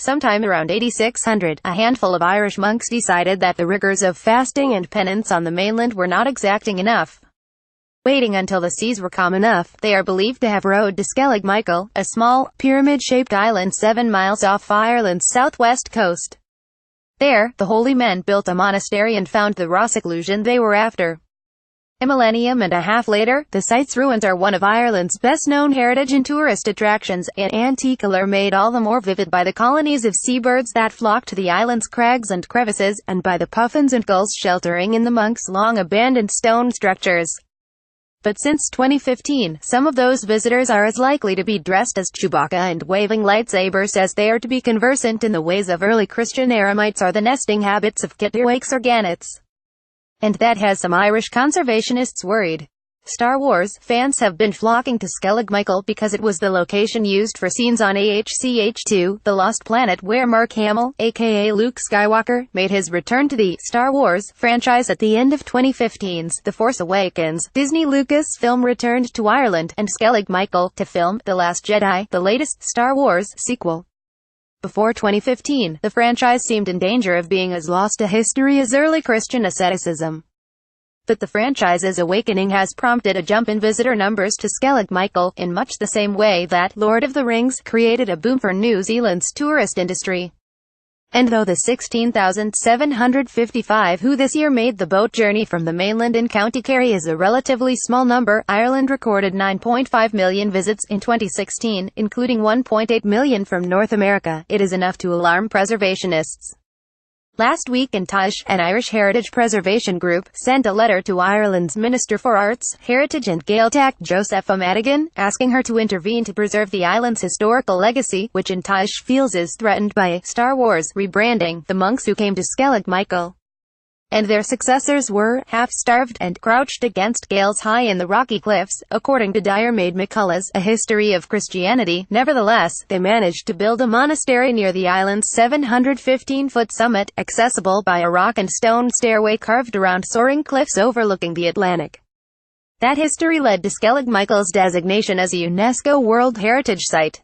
sometime around 8600, a handful of Irish monks decided that the rigors of fasting and penance on the mainland were not exacting enough. Waiting until the seas were calm enough, they are believed to have rowed to Skellig Michael, a small, pyramid-shaped island 7 miles off Ireland's southwest coast. There, the holy men built a monastery and found the raw seclusion they were after. A millennium and a half later, the site's ruins are one of Ireland's best-known heritage and tourist attractions, an antique allure made all the more vivid by the colonies of seabirds that flock to the island's crags and crevices, and by the puffins and gulls sheltering in the monks' long-abandoned stone structures. But since 2015, some of those visitors are as likely to be dressed as Chewbacca and waving lightsabers as they are to be conversant in the ways of early Christian eremites or the nesting habits of kittiwakes or gannets. And that has some Irish conservationists worried. Star Wars fans have been flocking to Skellig Michael because it was the location used for scenes on AHCH2, The Lost Planet, where Mark Hamill, aka Luke Skywalker, made his return to the Star Wars franchise at the end of 2015's The Force Awakens. Disney Lucasfilm returned to Ireland and Skellig Michael to film The Last Jedi, the latest Star Wars sequel. Before 2015, the franchise seemed in danger of being as lost to history as early Christian asceticism. But the franchise's awakening has prompted a jump in visitor numbers to Skellig Michael, in much the same way that Lord of the Rings created a boom for New Zealand's tourist industry. And though the 16,755 who this year made the boat journey from the mainland in County Kerry is a relatively small number, Ireland recorded 9.5 million visits in 2016, including 1.8 million from North America. It is enough to alarm preservationists. Last week in Taoiseach, an Irish heritage preservation group sent a letter to Ireland's Minister for Arts, Heritage and Gaeltacht, Josepha Madigan, asking her to intervene to preserve the island's historical legacy, which in Taoiseach feels is threatened by Star Wars rebranding. The monks who came to Skellig Michael and their successors were half-starved and crouched against gales high in the rocky cliffs, according to Diarmaid McCullough's A History of Christianity. Nevertheless, they managed to build a monastery near the island's 715-foot summit, accessible by a rock and stone stairway carved around soaring cliffs overlooking the Atlantic. That history led to Skellig Michael's designation as a UNESCO World Heritage Site.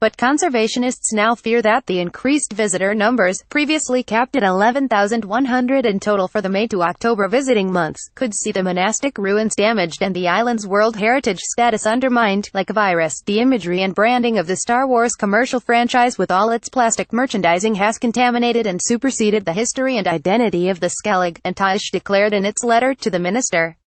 But conservationists now fear that the increased visitor numbers, previously capped at 11,100 in total for the May to October visiting months, could see the monastic ruins damaged and the island's World Heritage status undermined. Like a virus, the imagery and branding of the Star Wars commercial franchise with all its plastic merchandising has contaminated and superseded the history and identity of the Skellig, and Taoiseach declared in its letter to the minister.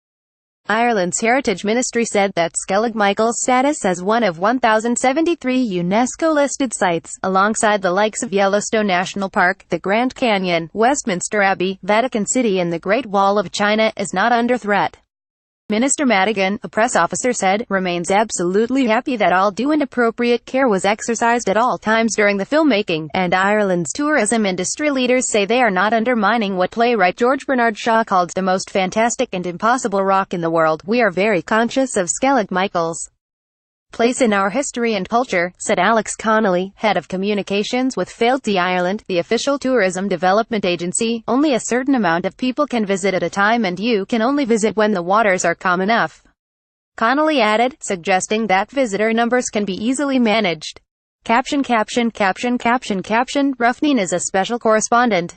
Ireland's Heritage Ministry said that Skellig Michael's status as one of 1,073 UNESCO-listed sites, alongside the likes of Yellowstone National Park, the Grand Canyon, Westminster Abbey, Vatican City and the Great Wall of China, is not under threat. Minister Madigan, a press officer said, remains absolutely happy that all due and appropriate care was exercised at all times during the filmmaking, and Ireland's tourism industry leaders say they are not undermining what playwright George Bernard Shaw called the most fantastic and impossible rock in the world. We are very conscious of Skellig Michael's place in our history and culture, said Alex Connolly, head of communications with Félty Ireland, the official tourism development agency. Only a certain amount of people can visit at a time and you can only visit when the waters are calm enough. Connolly added, suggesting that visitor numbers can be easily managed. Caption Rufneen is a special correspondent.